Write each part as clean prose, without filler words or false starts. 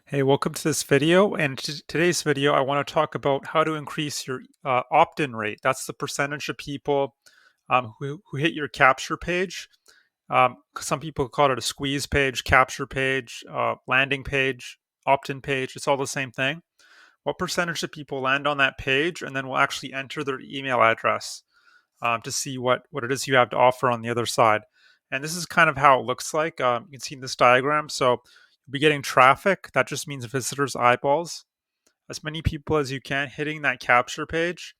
Hey, welcome to this video. And today's video, I want to talk about how to increase your opt-in rate. That's the percentage of people who hit your capture page. Some people call it a squeeze page, capture page, landing page, opt-in page. It's all the same thing. What percentage of people land on that page and then will actually enter their email address to see what it is you have to offer on the other side. And this is kind of how it looks like. You can see in this diagram. So you'll be getting traffic. That just means visitors' eyeballs. As many people as you can hitting that capture page.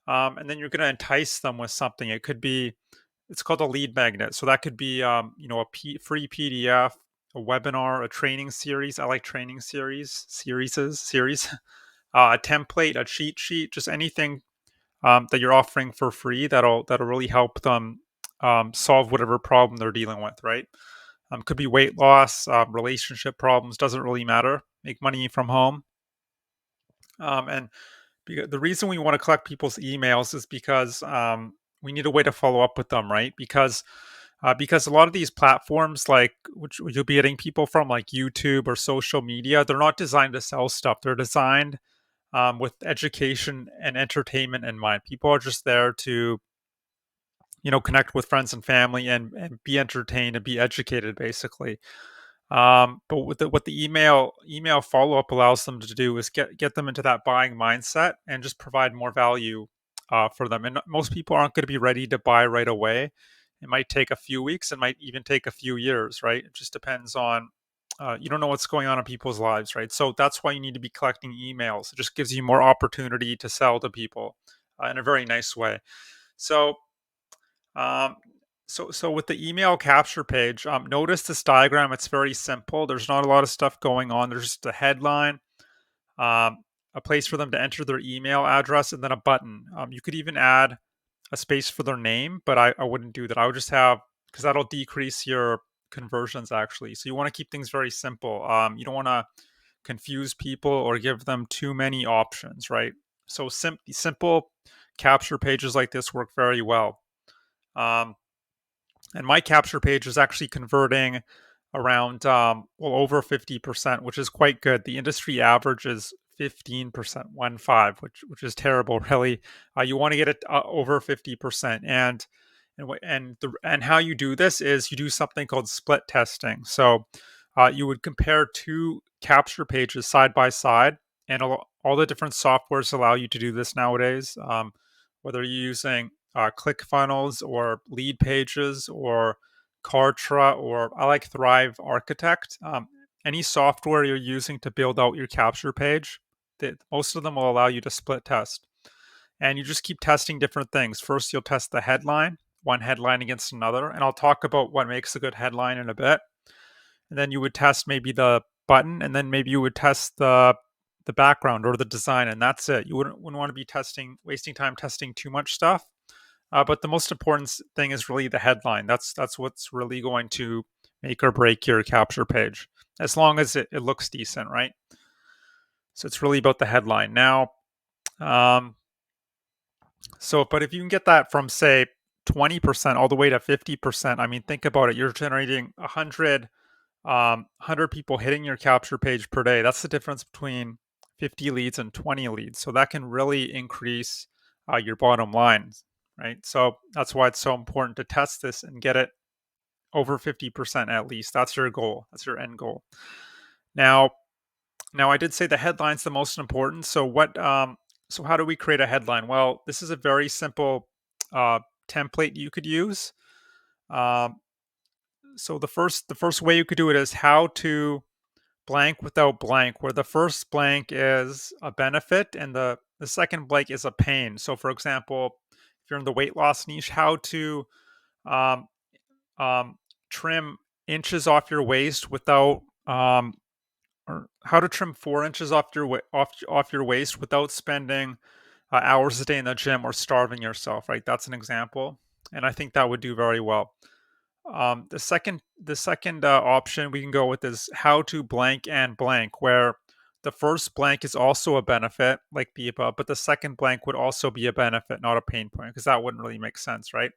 And then you're going to entice them with something. It's called a lead magnet. So that could be, free PDF, a webinar, a training series. I like training series, a template, a cheat sheet, just anything that you're offering for free that'll really help them solve whatever problem they're dealing with, right? Could be weight loss, relationship problems, doesn't really matter. Make money from home. And the reason we want to collect people's emails is because we need a way to follow up with them, right? Because a lot of these platforms, like which you'll be getting people from, like YouTube or social media, they're not designed to sell stuff. They're designed with education and entertainment in mind. People are just there to connect with friends and family and be entertained and be educated, basically. But what the email follow up allows them to do is get them into that buying mindset and just provide more value for them. And most people aren't going to be ready to buy right away. It might take a few weeks. It might even take a few years, right? It just depends on. You don't know what's going on in people's lives, right? So that's why you need to be collecting emails. It just gives you more opportunity to sell to people in a very nice way. So um, so with the email capture page, notice this diagram. It's very simple. There's not a lot of stuff going on. There's just a headline, a place for them to enter their email address, and then a button. You could even add a space for their name, but I wouldn't do that. I would just have, because that'll decrease your conversions actually. So you want to keep things very simple. You don't want to confuse people or give them too many options, right? So simple capture pages like this work very well. Um, and my capture page is actually converting around over 50%, which is quite good. The industry average is 15%, 1.5, which is terrible, really. You want to get it over 50%, and how you do this is you do something called split testing. So you would compare two capture pages side by side, and all the different softwares allow you to do this nowadays. Whether you're using ClickFunnels or Lead Pages or Kartra, or I like Thrive Architect. Any software you're using to build out your capture page, most of them will allow you to split test. And you just keep testing different things. First, you'll test the headline, one headline against another. And I'll talk about what makes a good headline in a bit. And then you would test maybe the button, and then maybe you would test the background or the design, and that's it. You wouldn't want to be wasting time testing too much stuff. But the most important thing is really the headline. That's what's really going to make or break your capture page, as long as it looks decent, right? So it's really about the headline. Now, um, but if you can get that from, say, 20% all the way to 50%, I mean, think about it. You're generating 100 people hitting your capture page per day. That's the difference between 50 leads and 20 leads. So that can really increase your bottom lines, right? So that's why it's so important to test this and get it over 50% at least. That's your goal. That's your end goal. Now, I did say the headline's the most important. So so how do we create a headline? Well, this is a very simple uh, template you could use. Um, so the first way you could do it is how to blank without blank, where the first blank is a benefit and the second blank is a pain. So, for example, if you're in the weight loss niche, how to um, um, trim inches off your waist without, or how to trim 4 inches off off your waist without spending hours a day in the gym or starving yourself. Right, that's an example, and I think that would do very well. The second option we can go with is how to blank and blank, where the first blank is also a benefit, like the above, but the second blank would also be a benefit, not a pain point, because that wouldn't really make sense, right?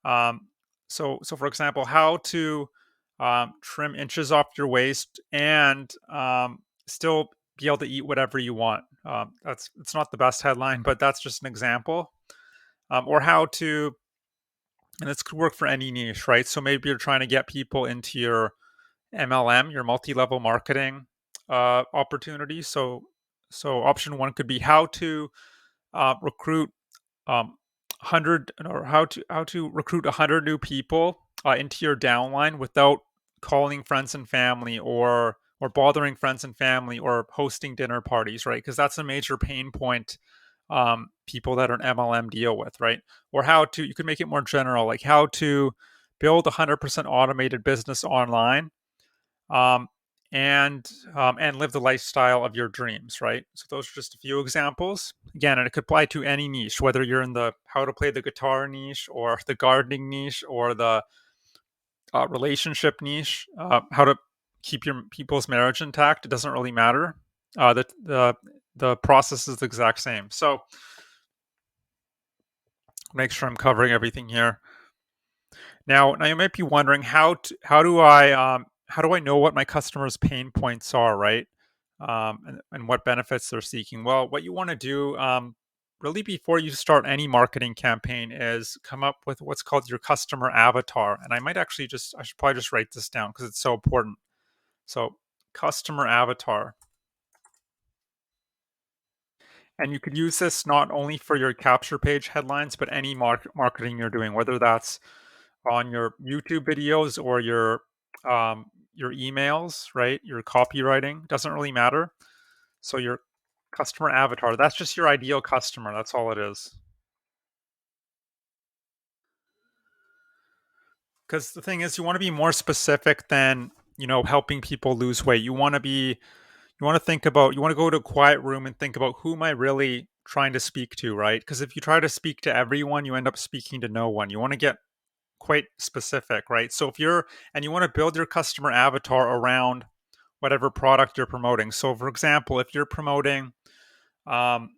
Um, so for example, how to trim inches off your waist and still be able to eat whatever you want. That's it's not the best headline, but that's just an example. Or how to, and this could work for any niche, right? So maybe you're trying to get people into your MLM, your multi-level marketing opportunity. So option one could be how to recruit 100, or how to recruit 100 new people into your downline without calling friends and family, or bothering friends and family, or hosting dinner parties, right? Because that's a major pain point people that are an MLM deal with, right? Or how to, you can make it more general, like how to build a 100% automated business online, um, and live the lifestyle of your dreams, right? So those are just a few examples. Again, and it could apply to any niche, whether you're in the how to play the guitar niche, or the gardening niche, or the relationship niche, how to keep your people's marriage intact. It doesn't really matter. The process is the exact same. So make sure I'm covering everything here. Now you might be wondering how do I know what my customers' pain points are, right? And what benefits they're seeking. Well, what you want to do, really before you start any marketing campaign, is come up with what's called your customer avatar. And I should probably just write this down because it's so important. So, customer avatar. And you could use this not only for your capture page headlines, but any marketing you're doing, whether that's on your YouTube videos, or your emails, right? Your copywriting doesn't really matter. So your customer avatar, that's just your ideal customer. That's all it is. Because the thing is, you want to be more specific than, helping people lose weight. You want to think about, you want to go to a quiet room and think about, who am I really trying to speak to, right? Because if you try to speak to everyone, you end up speaking to no one. You want to get quite specific, right? So if you're, and you want to build your customer avatar around whatever product you're promoting. So, for example, if you're promoting um,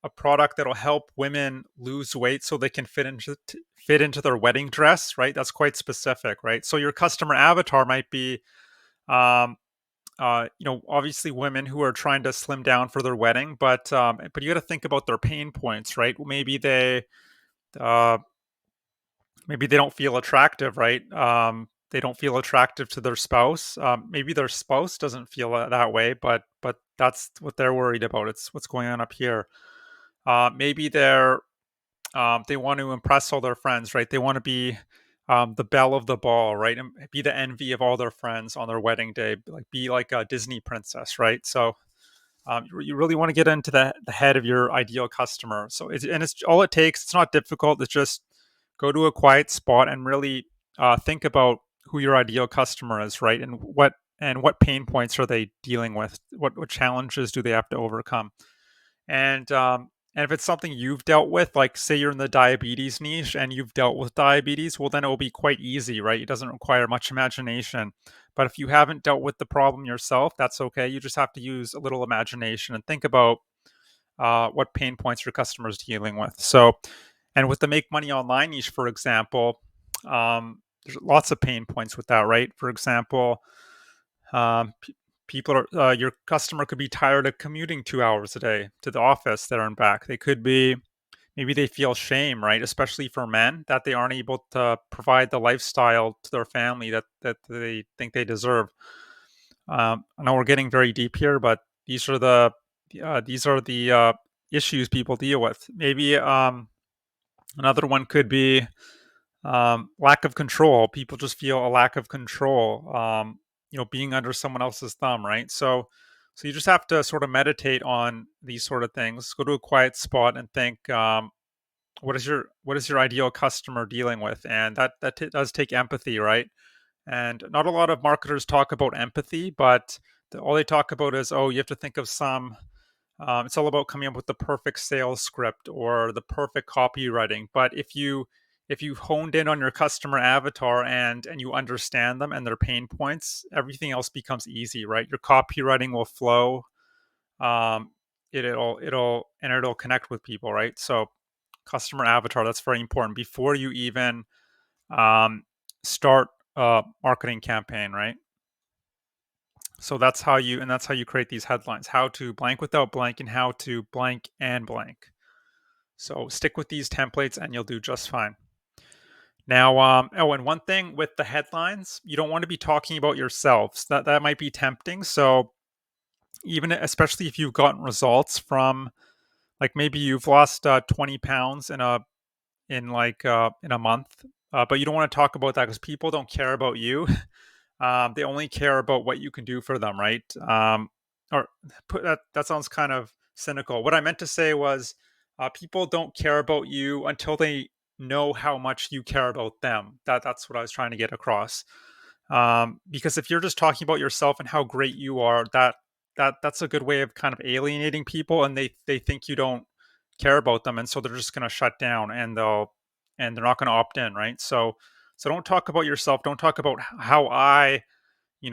a product that'll help women lose weight so they can fit into their wedding dress, right? That's quite specific, right? So your customer avatar might be, um, obviously women who are trying to slim down for their wedding, but you got to think about their pain points, right? Uh, maybe they don't feel attractive, right? They don't feel attractive to their spouse. Maybe their spouse doesn't feel that way, but that's what they're worried about. It's what's going on up here. Maybe they want to impress all their friends, right? They want to be the belle of the ball, right? And be the envy of all their friends on their wedding day, like be like a Disney princess, right? So you really want to get into the head of your ideal customer. So it's all it takes. It's not difficult. It's just go to a quiet spot and really think about who your ideal customer is, right? And what pain points are they dealing with? What challenges do they have to overcome? And if it's something you've dealt with, like say you're in the diabetes niche and you've dealt with diabetes, well, then it will be quite easy, right? It doesn't require much imagination. But if you haven't dealt with the problem yourself, that's okay. You just have to use a little imagination and think about what pain points your customers dealing with. So, and with the make money online niche, for example, there's lots of pain points with that, right? For example, people are your customer could be tired of commuting 2 hours a day to the office there and back. They could be, maybe they feel shame, right? Especially for men, that they aren't able to provide the lifestyle to their family that they think they deserve. I know we're getting very deep here, but these are the issues people deal with. Maybe another one could be lack of control. People just feel a lack of control, being under someone else's thumb, right? So you just have to sort of meditate on these sort of things. Go to a quiet spot and think, what is your ideal customer dealing with? And that does take empathy, right? And not a lot of marketers talk about empathy, but all they talk about is, oh, you have to think of some. It's all about coming up with the perfect sales script or the perfect copywriting. But if you honed in on your customer avatar and you understand them and their pain points, everything else becomes easy, right? Your copywriting will flow. Um, it'll connect with people, right? So customer avatar, that's very important before you even um, start a marketing campaign, right? So that's how you create these headlines: how to blank without blank and how to blank and blank. So stick with these templates and you'll do just fine. Now, and one thing with the headlines, you don't want to be talking about yourselves. That might be tempting. So even especially if you've gotten results from, like, maybe you've lost 20 pounds in a month, but you don't want to talk about that because people don't care about you. They only care about what you can do for them, right? Or that sounds kind of cynical. What I meant to say was, people don't care about you until they know how much you care about them. That's what I was trying to get across. Because if you're just talking about yourself and how great you are, that's a good way of kind of alienating people, and they think you don't care about them, and so they're just going to shut down, and they're not going to opt in, right? So don't talk about yourself. Don't talk about how I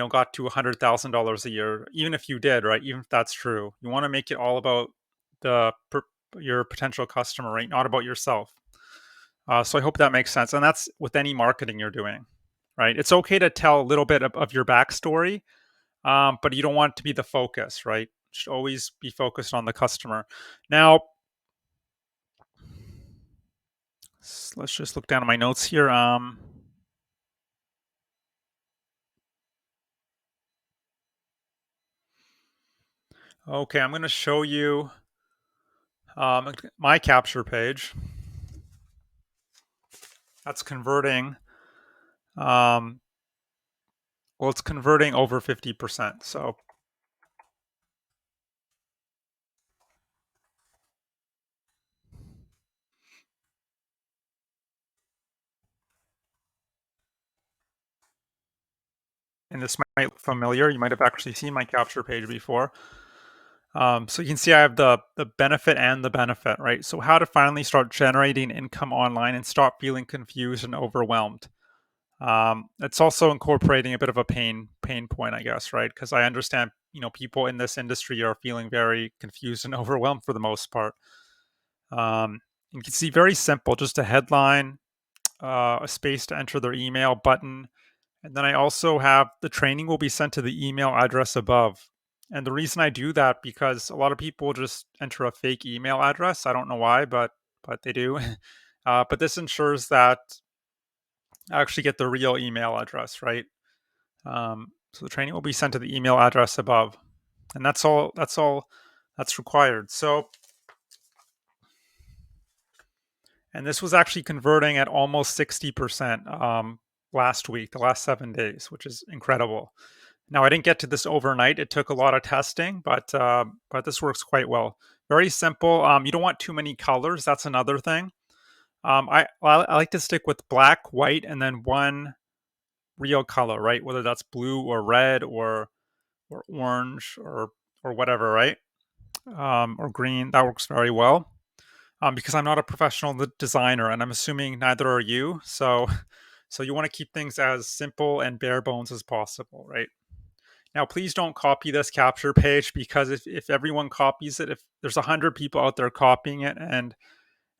got to $100,000 a year, even if you did, right? Even if that's true, you want to make it all about the your potential customer, right? Not about yourself. So I hope that makes sense, and that's with any marketing you're doing, right? It's okay to tell a little bit of your backstory, but you don't want it to be the focus, right? You should always be focused on the customer. Now, let's just look down at my notes here. Okay, I'm going to show you my capture page. That's converting. Um, well, it's converting over 50%. So, and this might look familiar. You might have actually seen my capture page before. So you can see I have the benefit and the benefit, right? So how to finally start generating income online and stop feeling confused and overwhelmed. It's also incorporating a bit of a pain point, I guess, right? Because I understand, people in this industry are feeling very confused and overwhelmed for the most part. You can see very simple, just a headline, a space to enter their email button, and then I also have the training will be sent to the email address above. And the reason I do that because a lot of people just enter a fake email address. I don't know why, but they do. But this ensures that I actually get the real email address, right? So the training will be sent to the email address above, and that's all. That's all that's required. So, and this was actually converting at almost 60% last week, the last 7 days, which is incredible. Now, I didn't get to this overnight. It took a lot of testing, but this works quite well. Very simple. You don't want too many colors. That's another thing. I like to stick with black, white, and then one real color, right? Whether that's blue or red or orange or whatever, right? Or green. That works very well. Because I'm not a professional designer, and I'm assuming neither are you. So you want to keep things as simple and bare bones as possible, right? Now, please don't copy this capture page because if everyone copies it, if there's 100 people out there copying it and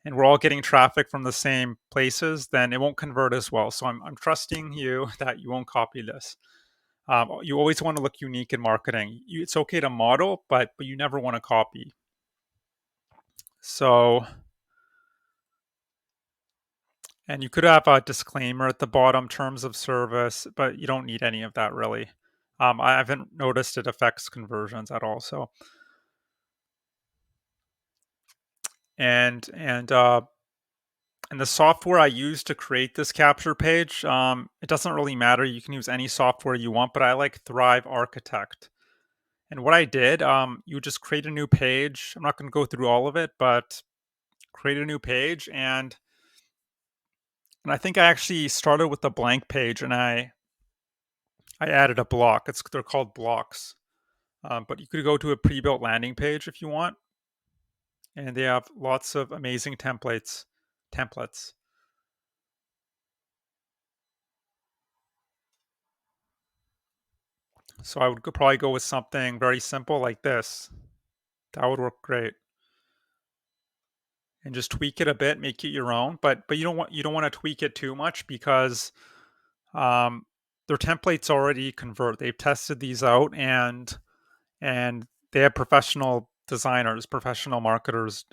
we're all getting traffic from the same places, then it won't convert as well. So I'm trusting you that you won't copy this. You always want to look unique in marketing. It's okay to model, but you never want to copy. So, and you could have a disclaimer at the bottom, terms of service, but you don't need any of that really. I haven't noticed it affects conversions at all. So, and and uh, and the software I use to create this capture page, it doesn't really matter. You can use any software you want, but I like Thrive Architect. And what I did, you just create a new page. I'm not going to go through all of it, but create a new page, and I think I actually started with a blank page, and I added a block. They're called blocks, but you could go to a pre-built landing page if you want, and they have lots of amazing templates. So I would probably go with something very simple like this. That would work great. And just tweak it a bit, make it your own. But you don't want to tweak it too much because um, their templates already convert. They've tested these out, and they have professional designers, professional marketers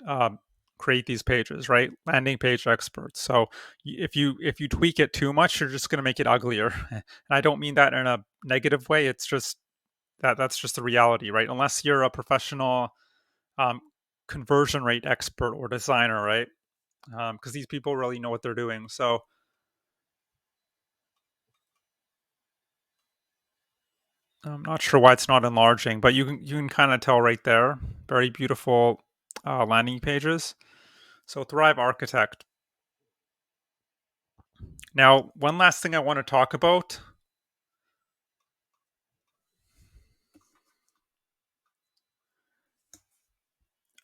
create these pages, right? Landing page experts. So if you tweak it too much, you're just going to make it uglier. And I don't mean that in a negative way. It's just that's just the reality, right? Unless you're a professional um, conversion rate expert or designer, right? Because these people really know what they're doing. So I'm not sure why it's not enlarging, but you can kind of tell right there. Very beautiful landing pages. So Thrive Architect. Now, one last thing I want to talk about.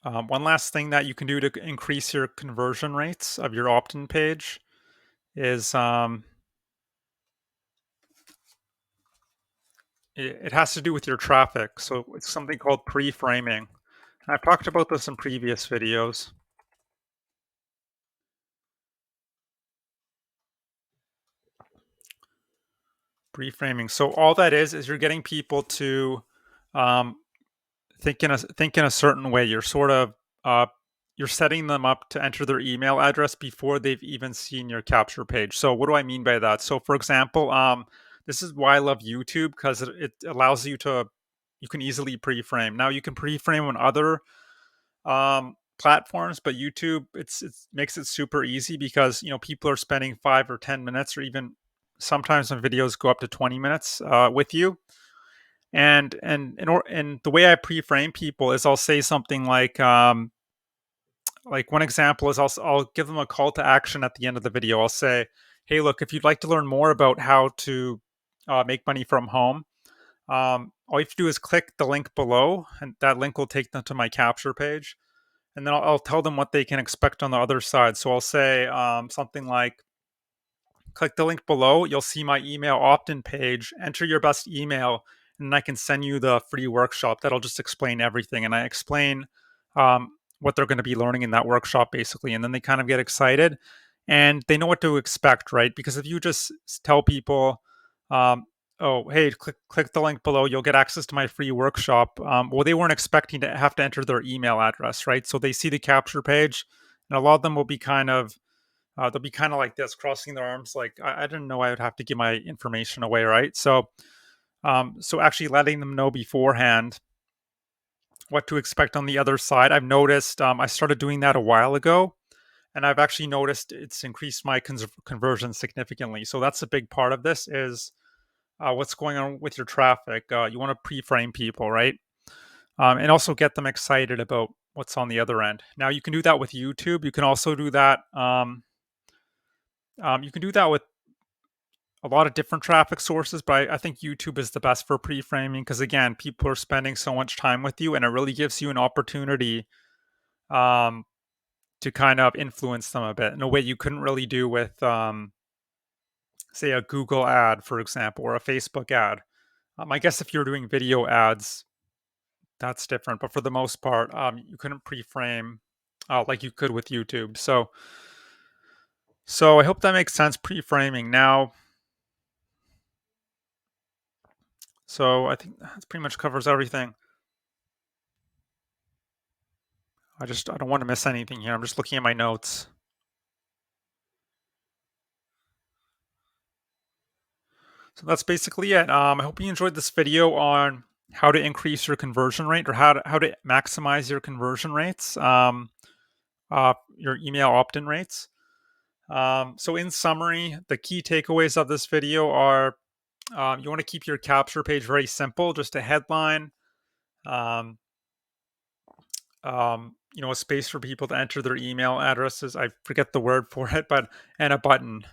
One last thing that you can do to increase your conversion rates of your opt-in page is it has to do with your traffic. So it's something called pre-framing. I've talked about this in previous videos. Pre-framing. So all that is you're getting people to um, think in a certain way. You're sort of you're setting them up to enter their email address before they've even seen your capture page. So what do I mean by that? So for example, this is why I love YouTube because it allows you can easily pre-frame. Now you can pre-frame on other platforms, but YouTube it makes it super easy because people are spending 5 or 10 minutes or even sometimes when videos go up to 20 minutes with you and the way I pre-frame people is I'll say something like one example is I'll give them a call to action at the end of the video. I'll say, hey, look, if you'd like to learn more about how to make money from home, all you have to do is click the link below, and that link will take them to my capture page. And then I'll tell them what they can expect on the other side. So I'll say something like, click the link below. You'll see my email opt-in page. Enter your best email, and I can send you the free workshop that'll just explain everything. And I explain what they're going to be learning in that workshop, basically. And then they kind of get excited, and they know what to expect, right? Because if you just tell people, "Oh, hey, click the link below. You'll get access to my free workshop." Well, they weren't expecting to have to enter their email address, right? So they see the capture page, and a lot of them will be they'll be kind of like this, crossing their arms, like I didn't know I would have to give my information away, right? So actually letting them know beforehand what to expect on the other side. I've noticed I started doing that a while ago, and I've actually noticed it's increased my conversion significantly. So that's a big part of this is what's going on with your traffic. You want to pre-frame people, right? And also get them excited about what's on the other end. Now you can do that with YouTube. You can also do that. You can do that with a lot of different traffic sources, but I think YouTube is the best for pre-framing because again, people are spending so much time with you, and it really gives you an opportunity um, to kind of influence them a bit in a way you couldn't really do with, say, a Google ad, for example, or a Facebook ad. I guess if you're doing video ads, that's different, but for the most part, you couldn't pre-frame like you could with YouTube. So I hope that makes sense. Pre-framing now. So I think that pretty much covers everything. I don't want to miss anything here. I'm just looking at my notes. So that's basically it. I hope you enjoyed this video on how to increase your conversion rate or how to maximize your conversion rates, your email opt-in rates. So in summary, the key takeaways of this video are you want to keep your capture page very simple, just a headline, um, a space for people to enter their email addresses. I forget the word for it, but and a button,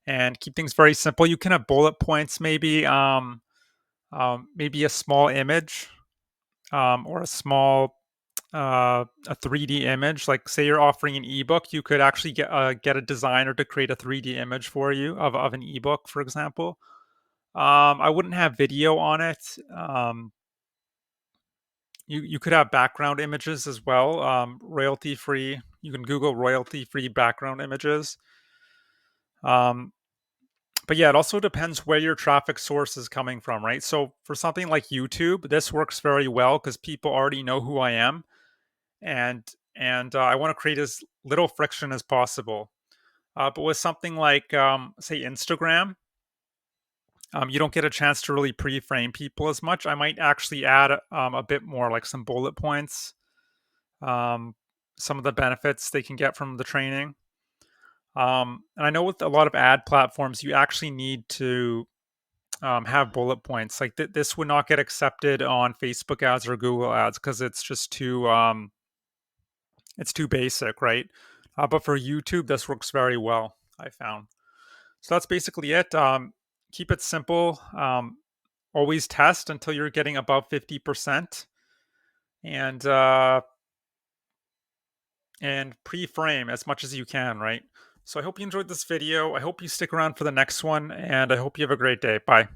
and keep things very simple. You can have bullet points, maybe a small image, or a 3D image. Like say you're offering an ebook, you could actually get a designer to create a 3D image for you of an ebook, for example. I wouldn't have video on it. You could have background images as well, royalty free. You can Google royalty free background images. Um, But yeah, it also depends where your traffic source is coming from, right? So for something like YouTube, this works very well because people already know who I am, and I want to create as little friction as possible. But with something like, say, Instagram, you don't get a chance to really pre-frame people as much. I might actually add a bit more, like some bullet points, um, some of the benefits they can get from the training. And I know with a lot of ad platforms, you actually need to have bullet points. Like this would not get accepted on Facebook ads or Google ads because it's too basic, right? But for YouTube, this works very well, I found. So that's basically it. Keep it simple. Always test until you're getting above 50%, and pre-frame as much as you can, right? So I hope you enjoyed this video. I hope you stick around for the next one, and I hope you have a great day. Bye.